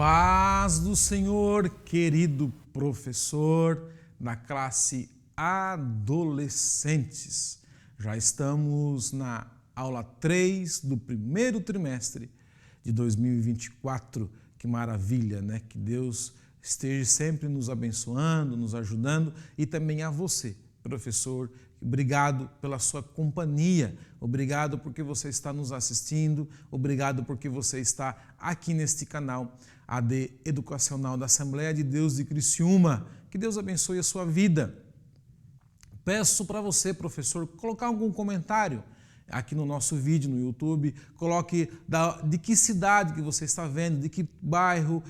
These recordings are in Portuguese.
Paz do Senhor, querido professor da classe Adolescentes. Já estamos na aula 3 do primeiro trimestre de 2024. Que maravilha, né? Que Deus esteja sempre nos abençoando, nos ajudando e também a você, professor. Obrigado pela sua companhia, obrigado porque você está nos assistindo, obrigado porque você está aqui neste canal AD Educacional da Assembleia de Deus de Criciúma. Que Deus abençoe a sua vida. Peço para você, professor, colocar algum comentário aqui no nosso vídeo no YouTube, coloque de que cidade que você está vendo, de que bairro,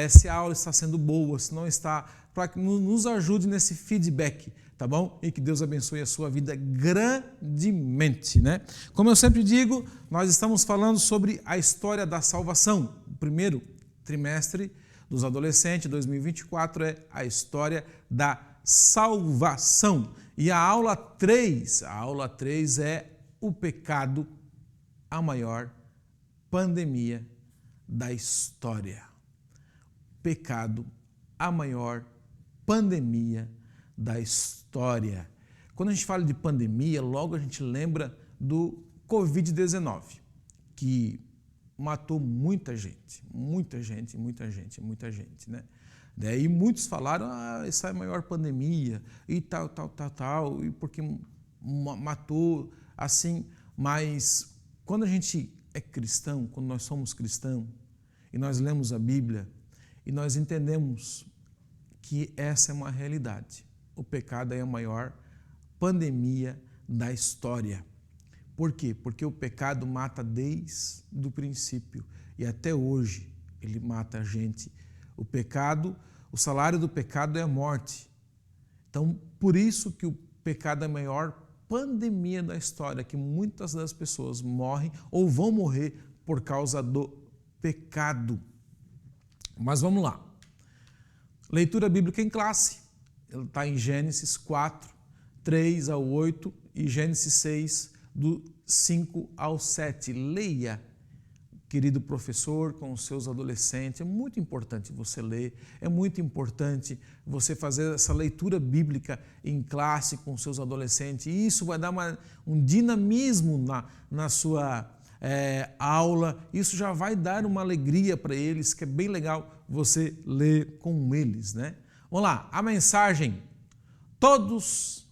se a aula está sendo boa, se não está, para que nos ajude nesse feedback, tá bom? E que Deus abençoe a sua vida grandemente, né? Como eu sempre digo, nós estamos falando sobre a história da salvação. O primeiro trimestre dos adolescentes, 2024, é a história da salvação. E a aula 3 é o pecado, a maior pandemia da história. Pecado, a maior pandemia da história. Quando a gente fala de pandemia, logo a gente lembra do Covid-19, que matou muita gente, né? Daí muitos falaram, essa é a maior pandemia e tal, e porque matou assim, mas quando a gente é cristão, quando nós somos cristãos e nós lemos a Bíblia e nós entendemos que essa é uma realidade. O pecado é a maior pandemia da história. Por quê? Porque o pecado mata desde o princípio e até hoje ele mata a gente. O pecado, o salário do pecado é a morte. Então, por isso que o pecado é a maior pandemia da história, que muitas das pessoas morrem ou vão morrer por causa do pecado. Mas vamos lá. Leitura bíblica em classe. Ela está em Gênesis 4, 3 ao 8 e Gênesis 6, do 5 ao 7. Leia, querido professor, com os seus adolescentes. É muito importante você ler, é muito importante você fazer essa leitura bíblica em classe com os seus adolescentes. E isso vai dar um dinamismo na sua aula. Isso já vai dar uma alegria para eles, que é bem legal você ler com eles, né? Vamos lá, a mensagem. Todos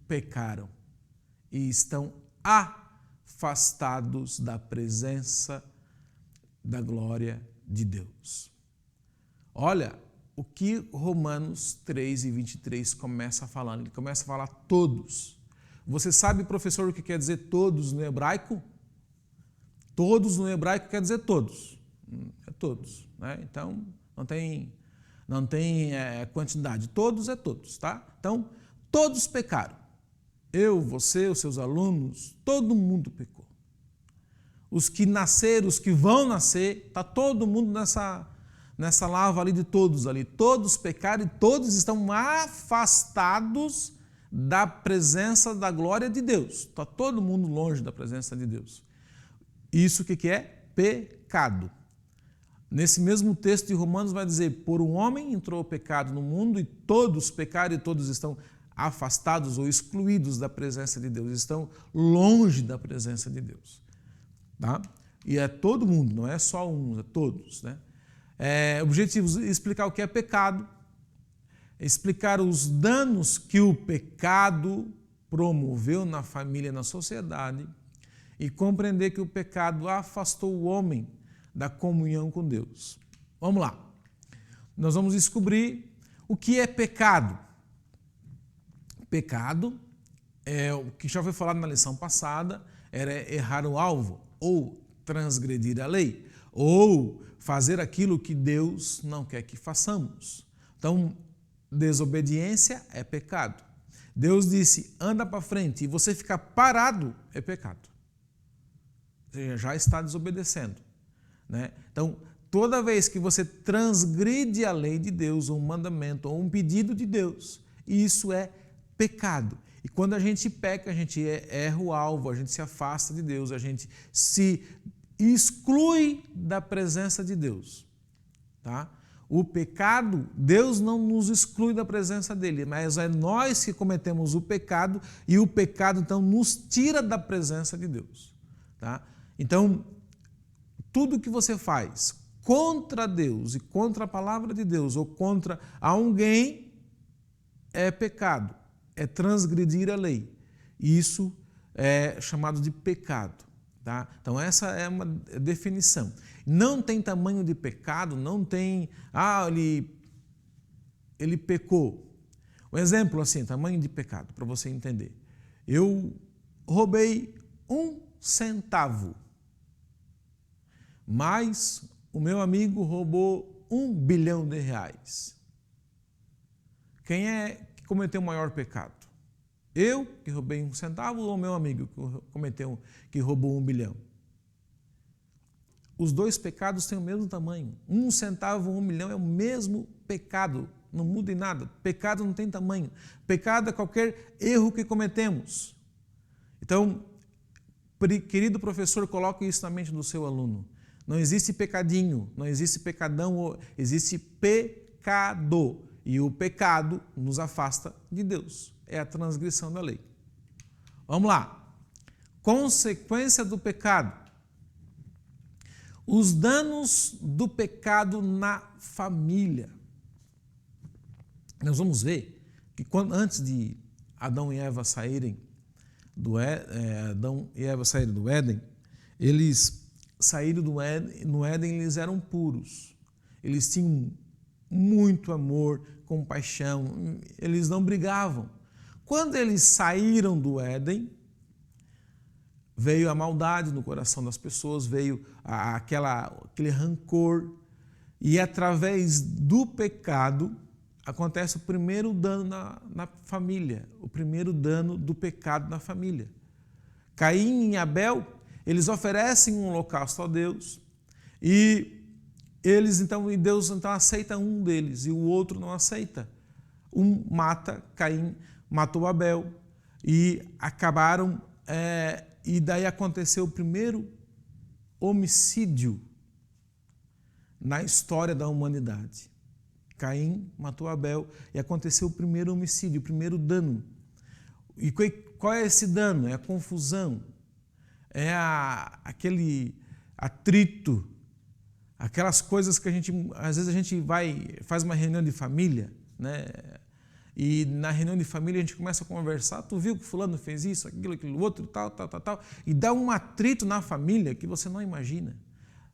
pecaram e estão afastados da presença da glória de Deus. Olha o que Romanos 3:23 começa falando. Ele começa a falar todos. Você sabe, professor, o que quer dizer todos no hebraico? Todos no hebraico quer dizer todos. É todos, né? Então, não tem quantidade. Todos é todos, tá? Então, todos pecaram. Eu, você, os seus alunos, todo mundo pecou. Os que nasceram, os que vão nascer, está todo mundo nessa lava ali de todos ali. Todos pecaram e todos estão afastados da presença da glória de Deus. Está todo mundo longe da presença de Deus. Isso o que é? Pecado. Nesse mesmo texto de Romanos vai dizer, por um homem entrou o pecado no mundo e todos pecaram e todos estão afastados ou excluídos da presença de Deus, estão longe da presença de Deus. Tá? E é todo mundo, não é só um, é todos, né? O objetivo é explicar o que é pecado, explicar os danos que o pecado promoveu na família e na sociedade e compreender que o pecado afastou o homem da comunhão com Deus. Vamos lá. Nós vamos descobrir o que é pecado. Pecado é o que já foi falado na lição passada, era errar o alvo, ou transgredir a lei, ou fazer aquilo que Deus não quer que façamos. Então, desobediência é pecado. Deus disse, anda para frente, e você ficar parado é pecado. Você já está desobedecendo, né? Então, toda vez que você transgride a lei de Deus, ou um mandamento, ou um pedido de Deus, isso é pecado. E quando a gente peca, a gente erra o alvo, a gente se afasta de Deus, a gente se exclui da presença de Deus. Tá? O pecado, Deus não nos exclui da presença dele, mas é nós que cometemos o pecado e o pecado então nos tira da presença de Deus. Tá? Então, tudo que você faz contra Deus e contra a palavra de Deus ou contra alguém é pecado, é transgredir a lei. Isso é chamado de pecado. Tá? Então essa é uma definição. Não tem tamanho de pecado, não tem, ele pecou. Um exemplo assim, tamanho de pecado, para você entender. Eu roubei 1 centavo, mas o meu amigo roubou R$1 bilhão. Quem é que cometeu o maior pecado? Eu, que roubei 1 centavo, ou meu amigo que roubou 1 bilhão? Os dois pecados têm o mesmo tamanho. 1 centavo ou 1 milhão é o mesmo pecado. Não muda em nada. Pecado não tem tamanho. Pecado é qualquer erro que cometemos. Então, querido professor, coloque isso na mente do seu aluno. Não existe pecadinho, não existe pecadão, existe pecado. E o pecado nos afasta de Deus. É a transgressão da lei. Vamos lá. Consequência do pecado. Os danos do pecado na família. Nós vamos ver que antes de Adão e Eva saírem do Éden, eles saíram do Éden, no Éden eles eram puros. Eles tinham muito amor, compaixão, eles não brigavam. Quando eles saíram do Éden, veio a maldade no coração das pessoas, veio aquele rancor, e através do pecado acontece o primeiro dano na família, o primeiro dano do pecado na família. Caim e Abel, eles oferecem um holocausto a Deus, e Deus então aceita um deles e o outro não aceita. Um mata, Caim matou Abel e acabaram, e daí aconteceu o primeiro homicídio na história da humanidade. Caim matou Abel e aconteceu o primeiro homicídio, o primeiro dano. E qual é esse dano? É a confusão, é aquele atrito, aquelas coisas que às vezes a gente faz uma reunião de família, né? E na reunião de família a gente começa a conversar, tu viu que fulano fez isso, aquilo outro, tal, e dá um atrito na família que você não imagina.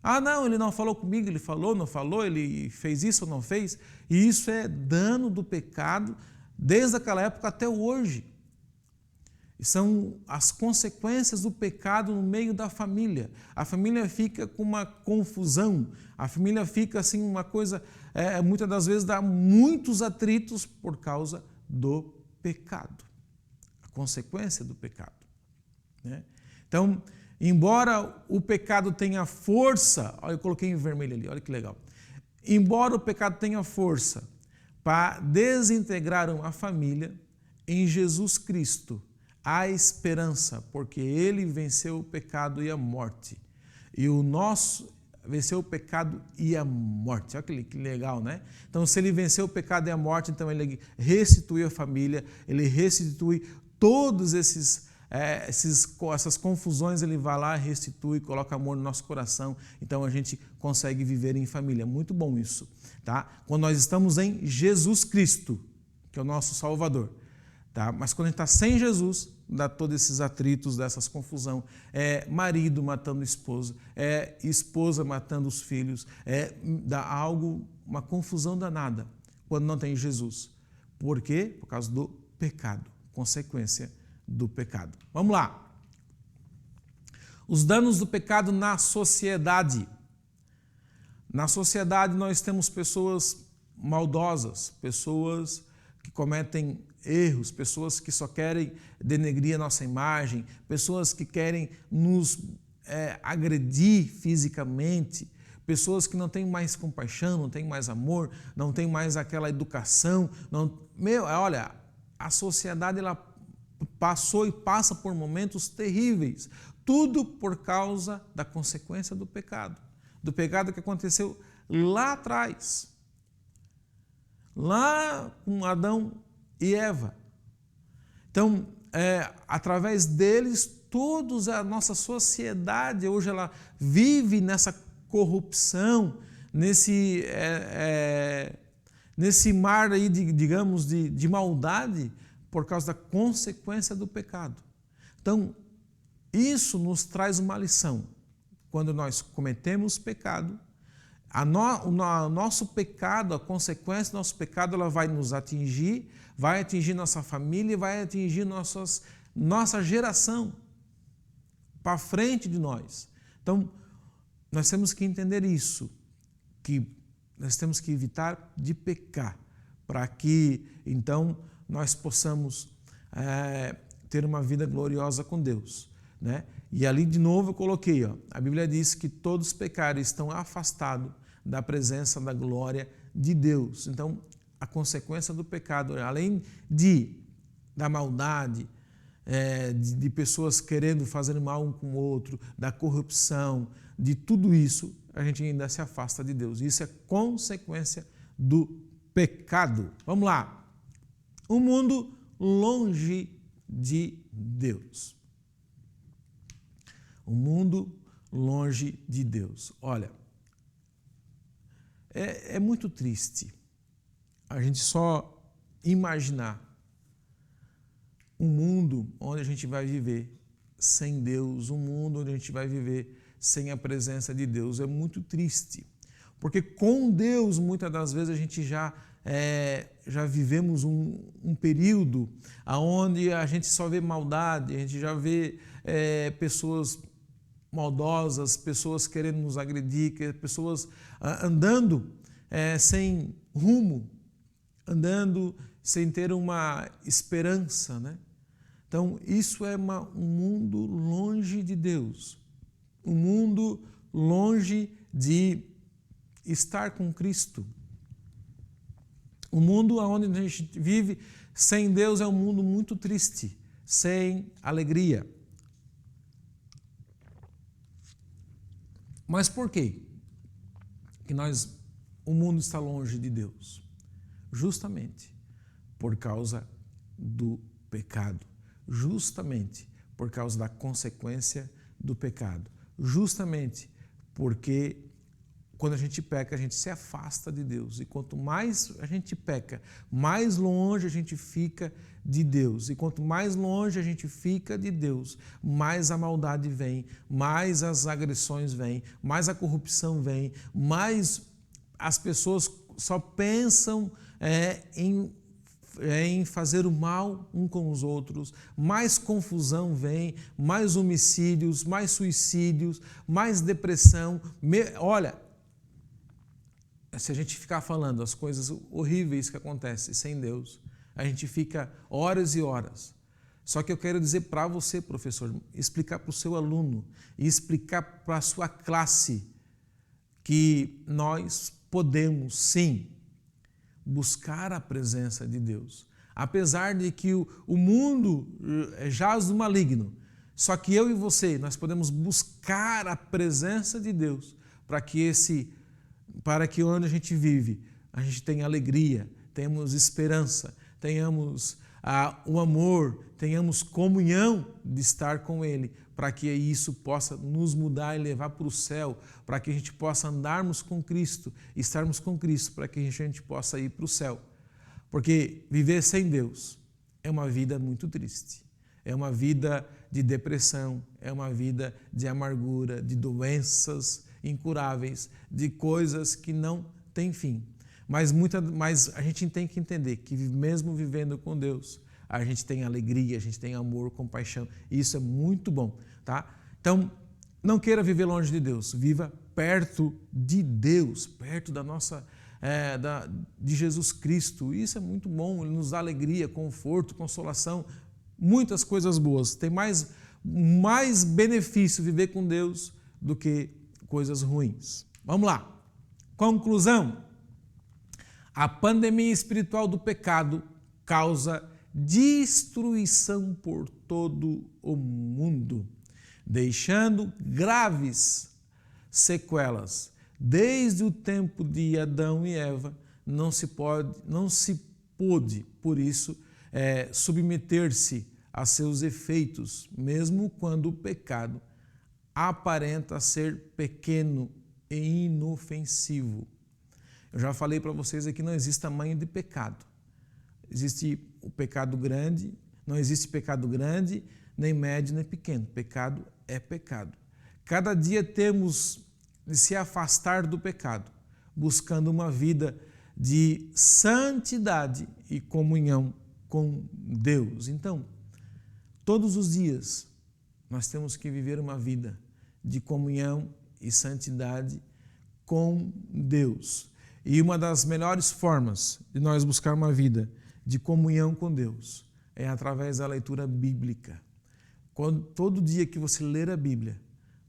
Não, ele não falou comigo, ele falou, não falou, ele fez isso ou não fez, e isso é dano do pecado desde aquela época até hoje. E são as consequências do pecado no meio da família. A família fica com uma confusão, a família fica assim uma coisa, muitas das vezes dá muitos atritos por causa do pecado. A consequência do pecado. Né? Então, embora o pecado tenha força, olha, eu coloquei em vermelho ali, olha que legal. Embora o pecado tenha força para desintegrar uma família, em Jesus Cristo há esperança, porque Ele venceu o pecado e a morte. E o nosso venceu o pecado e a morte. Olha que legal, né? Então, se Ele venceu o pecado e a morte, então Ele restitui a família, Ele restitui todos essas confusões, Ele vai lá, restitui, coloca amor no nosso coração, então a gente consegue viver em família. Muito bom isso, tá? Quando nós estamos em Jesus Cristo, que é o nosso Salvador, tá? Mas quando a gente está sem Jesus, dá todos esses atritos, dessas confusão, marido matando esposa, esposa matando os filhos, dá uma confusão danada, quando não tem Jesus. Por quê? Por causa do pecado, consequência do pecado. Vamos lá. Os danos do pecado na sociedade. Na sociedade nós temos pessoas maldosas, pessoas que cometem erros, pessoas que só querem denegrir a nossa imagem, pessoas que querem nos agredir fisicamente, pessoas que não têm mais compaixão, não têm mais amor, não têm mais aquela educação. Olha, a sociedade ela passou e passa por momentos terríveis. Tudo por causa da consequência do pecado que aconteceu lá atrás, lá com Adão e Eva. Então, através deles, todos, a nossa sociedade hoje ela vive nessa corrupção, nesse mar aí de maldade por causa da consequência do pecado. Então, isso nos traz uma lição. Quando nós cometemos pecado, o nosso pecado, a consequência do nosso pecado, ela vai nos atingir, vai atingir nossa família, vai atingir nossa geração para frente de nós. Então, nós temos que entender isso, que nós temos que evitar de pecar, para que, então, nós possamos ter uma vida gloriosa com Deus, né? E ali, de novo, eu coloquei, a Bíblia diz que todos os pecados estão afastados da presença da glória de Deus. Então, a consequência do pecado, além da maldade, de pessoas querendo fazer mal um com o outro, da corrupção, de tudo isso, a gente ainda se afasta de Deus. Isso é consequência do pecado. Vamos lá. Um mundo longe de Deus. Um mundo longe de Deus. Olha, é muito triste a gente só imaginar um mundo onde a gente vai viver sem Deus, um mundo onde a gente vai viver sem a presença de Deus. É muito triste, porque com Deus, muitas das vezes, a gente já vivemos um período onde a gente só vê maldade, a gente já vê pessoas maldosas, pessoas querendo nos agredir, pessoas andando sem rumo, andando sem ter uma esperança, né? Então, isso é um mundo longe de Deus, um mundo longe de estar com Cristo. O mundo onde a gente vive sem Deus é um mundo muito triste, sem alegria. Mas por quê que o mundo está longe de Deus? Justamente por causa do pecado, justamente por causa da consequência do pecado, justamente porque quando a gente peca, a gente se afasta de Deus. E quanto mais a gente peca, mais longe a gente fica de Deus. E quanto mais longe a gente fica de Deus, mais a maldade vem, mais as agressões vêm, mais a corrupção vem, mais as pessoas só pensam em fazer o mal um com os outros, mais confusão vem, mais homicídios, mais suicídios, mais depressão. Olha, se a gente ficar falando as coisas horríveis que acontecem sem Deus, a gente fica horas e horas. Só que eu quero dizer para você, professor, explicar para o seu aluno e explicar para a sua classe que nós podemos, sim, buscar a presença de Deus. Apesar de que o mundo jaz do maligno, só que eu e você, nós podemos buscar a presença de Deus para que onde a gente vive, a gente tenha alegria, tenhamos esperança, tenhamos o amor, tenhamos comunhão de estar com Ele, para que isso possa nos mudar e levar para o céu, para que a gente possa andarmos com Cristo, estarmos com Cristo, para que a gente possa ir para o céu. Porque viver sem Deus é uma vida muito triste, é uma vida de depressão, é uma vida de amargura, de doenças incuráveis, de coisas que não têm fim. Mas a gente tem que entender que mesmo vivendo com Deus, a gente tem alegria, a gente tem amor, compaixão, e isso é muito bom, tá? Então, não queira viver longe de Deus, viva perto de Deus, perto de Jesus Cristo. Isso é muito bom, Ele nos dá alegria, conforto, consolação, muitas coisas boas. Tem mais benefício viver com Deus do que coisas ruins. Vamos lá. Conclusão. A pandemia espiritual do pecado causa destruição por todo o mundo, deixando graves sequelas. Desde o tempo de Adão e Eva, não se pôde, por isso, submeter-se a seus efeitos, mesmo quando o pecado aparenta ser pequeno e inofensivo. Eu já falei para vocês aqui, não existe tamanho de pecado. Existe o pecado grande, não existe pecado grande, nem médio, nem pequeno. Pecado é pecado. Cada dia temos de se afastar do pecado, buscando uma vida de santidade e comunhão com Deus. Então, todos os dias nós temos que viver uma vida de comunhão e santidade com Deus. E uma das melhores formas de nós buscar uma vida de comunhão com Deus é através da leitura bíblica. Todo dia que você ler a Bíblia,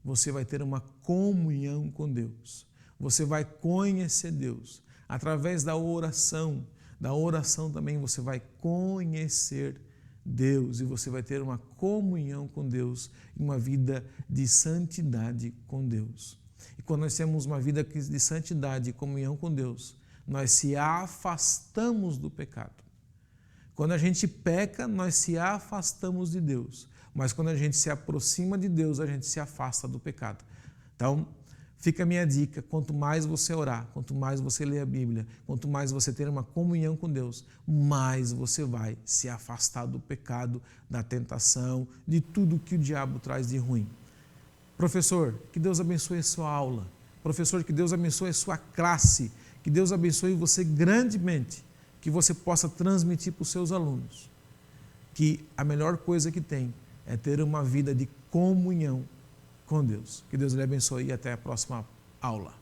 você vai ter uma comunhão com Deus. Você vai conhecer Deus. Através da oração também você vai conhecer Deus e você vai ter uma comunhão com Deus e uma vida de santidade com Deus. E quando nós temos uma vida de santidade e comunhão com Deus, nós se afastamos do pecado. Quando a gente peca, nós se afastamos de Deus. Mas quando a gente se aproxima de Deus, a gente se afasta do pecado. Então, fica a minha dica, quanto mais você orar, quanto mais você ler a Bíblia, quanto mais você ter uma comunhão com Deus, mais você vai se afastar do pecado, da tentação, de tudo que o diabo traz de ruim. Professor, que Deus abençoe a sua aula. Professor, que Deus abençoe a sua classe. Que Deus abençoe você grandemente, que você possa transmitir para os seus alunos que a melhor coisa que tem é ter uma vida de comunhão com Deus. Que Deus lhe abençoe e até a próxima aula.